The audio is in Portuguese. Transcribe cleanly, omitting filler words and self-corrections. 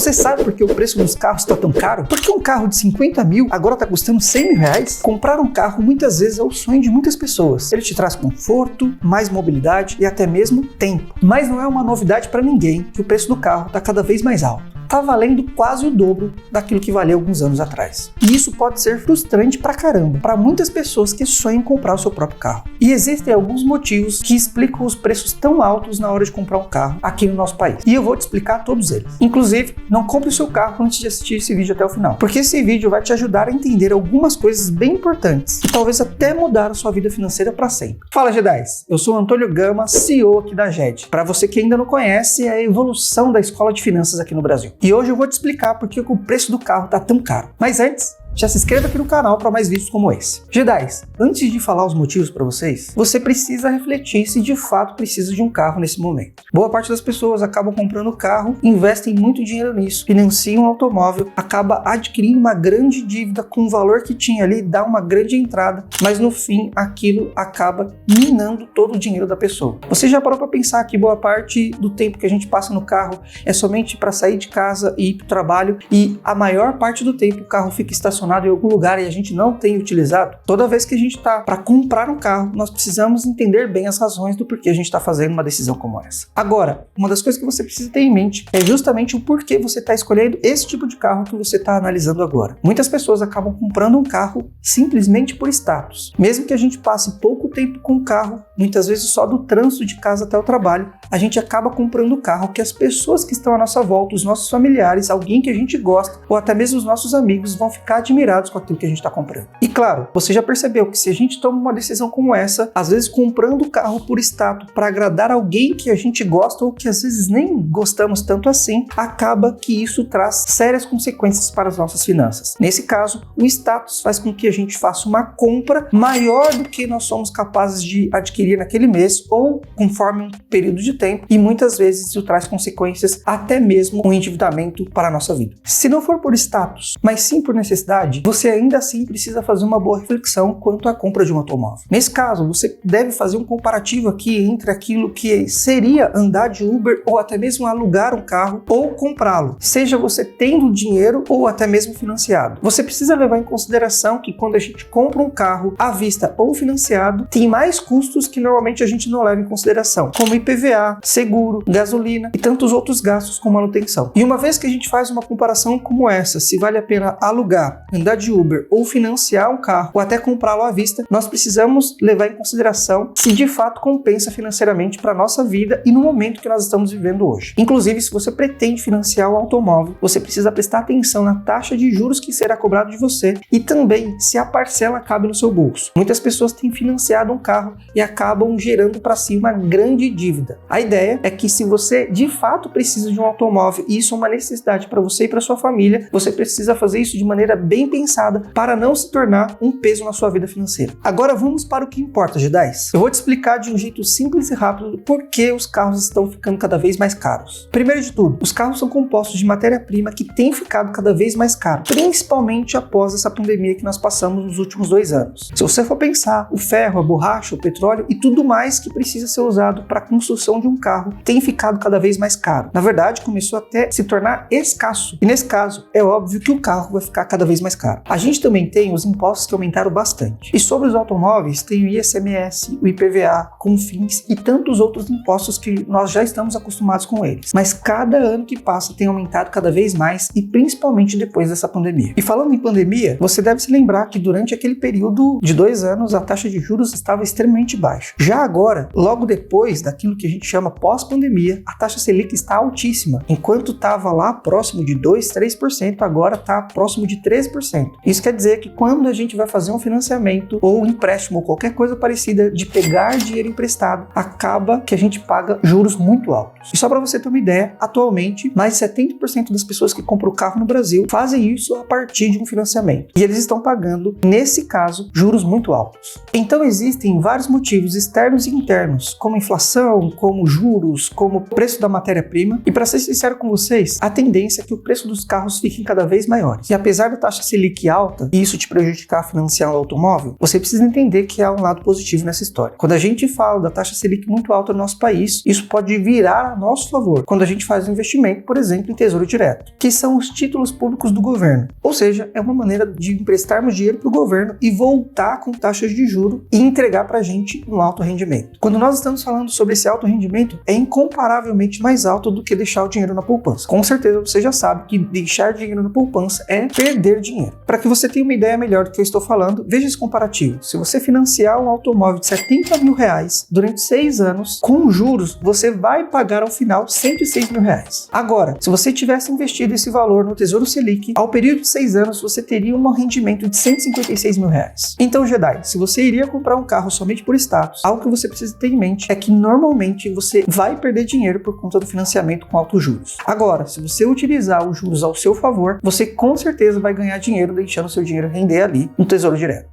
Você sabe por que o preço dos carros está tão caro? Porque um carro de 50 mil agora está custando 100 mil reais? Comprar um carro muitas vezes é o sonho de muitas pessoas. Ele te traz conforto, mais mobilidade e até mesmo tempo. Mas não é uma novidade para ninguém que o preço do carro está cada vez mais alto. Tá valendo quase o dobro daquilo que valia alguns anos atrás. E isso pode ser frustrante pra caramba, para muitas pessoas que sonham em comprar o seu próprio carro. E existem alguns motivos que explicam os preços tão altos na hora de comprar um carro aqui no nosso país. E eu vou te explicar todos eles. Inclusive, não compre o seu carro antes de assistir esse vídeo até o final, porque esse vídeo vai te ajudar a entender algumas coisas bem importantes e talvez até mudar a sua vida financeira para sempre. Fala, Jedis! Eu sou o Antônio Gama, CEO aqui da GED. Para você que ainda não conhece, é a evolução da escola de finanças aqui no Brasil. E hoje eu vou te explicar por que o preço do carro está tão caro. Mas antes, já se inscreva aqui no canal para mais vídeos como esse. Jedis, antes de falar os motivos para vocês, você precisa refletir se de fato precisa de um carro nesse momento. Boa parte das pessoas acabam comprando carro, investem muito dinheiro nisso, financiam um automóvel, acaba adquirindo uma grande dívida com o valor que tinha ali, dá uma grande entrada, mas no fim aquilo acaba minando todo o dinheiro da pessoa. Você já parou para pensar que boa parte do tempo que a gente passa no carro é somente para sair de casa e ir para o trabalho e a maior parte do tempo o carro fica estacionado em algum lugar e a gente não tem utilizado? Toda vez que a gente está para comprar um carro, nós precisamos entender bem as razões do porquê a gente está fazendo uma decisão como essa. Agora, uma das coisas que você precisa ter em mente é justamente o porquê você está escolhendo esse tipo de carro que você está analisando agora. Muitas pessoas acabam comprando um carro simplesmente por status. Mesmo que a gente passe pouco tempo com o carro, muitas vezes só do trânsito de casa até o trabalho, a gente acaba comprando o carro que as pessoas que estão à nossa volta, os nossos familiares, alguém que a gente gosta ou até mesmo os nossos amigos vão ficar admirados com aquilo que a gente está comprando. E claro, você já percebeu que se a gente toma uma decisão como essa, às vezes comprando o carro por status para agradar alguém que a gente gosta ou que às vezes nem gostamos tanto assim, acaba que isso traz sérias consequências para as nossas finanças. Nesse caso, o status faz com que a gente faça uma compra maior do que nós somos capazes de adquirir naquele mês ou conforme um período de tempo, e muitas vezes isso traz consequências até mesmo um endividamento para a nossa vida. Se não for por status, mas sim por necessidade, você ainda assim precisa fazer uma boa reflexão quanto à compra de um automóvel. Nesse caso, você deve fazer um comparativo aqui entre aquilo que seria andar de Uber ou até mesmo alugar um carro ou comprá-lo, seja você tendo dinheiro ou até mesmo financiado. Você precisa levar em consideração que quando a gente compra um carro à vista ou financiado, tem mais custos que normalmente a gente não leva em consideração, como IPVA, seguro, gasolina e tantos outros gastos com manutenção. E uma vez que a gente faz uma comparação como essa, se vale a pena alugar, andar de Uber ou financiar um carro ou até comprá-lo à vista, nós precisamos levar em consideração se de fato compensa financeiramente para a nossa vida e no momento que nós estamos vivendo hoje. Inclusive, se você pretende financiar um automóvel, você precisa prestar atenção na taxa de juros que será cobrado de você e também se a parcela cabe no seu bolso. Muitas pessoas têm financiado um carro e acabam gerando para si uma grande dívida. A ideia é que se você de fato precisa de um automóvel e isso é uma necessidade para você e para sua família, você precisa fazer isso de maneira bem pensada para não se tornar um peso na sua vida financeira. Agora vamos para o que importa, Jedis. Eu vou te explicar de um jeito simples e rápido por que os carros estão ficando cada vez mais caros. Primeiro de tudo, os carros são compostos de matéria-prima que tem ficado cada vez mais caro, principalmente após essa pandemia que nós passamos nos últimos 2 anos. Se você for pensar, o ferro, a borracha, o petróleo e tudo mais que precisa ser usado para a construção de um carro tem ficado cada vez mais caro. Na verdade, começou até a se tornar escasso. E nesse caso, é óbvio que o carro vai ficar cada vez mais caro. A gente também tem os impostos que aumentaram bastante. E sobre os automóveis, tem o ICMS, o IPVA, CONFINS e tantos outros impostos que nós já estamos acostumados com eles. Mas cada ano que passa tem aumentado cada vez mais e principalmente depois dessa pandemia. E falando em pandemia, você deve se lembrar que durante aquele período de 2 anos a taxa de juros estava extremamente baixa. Já agora, logo depois daquilo que a gente chama pós-pandemia, a taxa Selic está altíssima. Enquanto estava lá próximo de 2, 3%, agora está próximo de 13%. Isso quer dizer que quando a gente vai fazer um financiamento ou um empréstimo ou qualquer coisa parecida de pegar dinheiro emprestado, acaba que a gente paga juros muito altos. E só para você ter uma ideia, atualmente mais de 70% das pessoas que compram o carro no Brasil fazem isso a partir de um financiamento. E eles estão pagando, nesse caso, juros muito altos. Então existem vários motivos externos e internos, como inflação, como juros, como preço da matéria-prima. E para ser sincero com vocês, a tendência é que o preço dos carros fiquem cada vez maiores. E apesar da taxa taxa Selic alta e isso te prejudicar a financiar um automóvel, você precisa entender que há um lado positivo nessa história. Quando a gente fala da taxa Selic muito alta no nosso país, isso pode virar a nosso favor quando a gente faz um investimento, por exemplo, em Tesouro Direto, que são os títulos públicos do governo. Ou seja, é uma maneira de emprestarmos dinheiro para o governo e voltar com taxas de juros e entregar para a gente um alto rendimento. Quando nós estamos falando sobre esse alto rendimento, é incomparavelmente mais alto do que deixar o dinheiro na poupança. Com certeza você já sabe que deixar dinheiro na poupança é perder dinheiro. Para que você tenha uma ideia melhor do que eu estou falando, veja esse comparativo. Se você financiar um automóvel de R$70 mil durante 6 anos, com juros, você vai pagar ao final R$106 mil. Agora, se você tivesse investido esse valor no Tesouro Selic, ao período de 6 anos, você teria um rendimento de R$156 mil. Então, Jedi, se você iria comprar um carro somente por status, algo que você precisa ter em mente é que normalmente você vai perder dinheiro por conta do financiamento com altos juros. Agora, se você utilizar os juros ao seu favor, você com certeza vai ganhar dinheiro deixando seu dinheiro render ali no Tesouro Direto.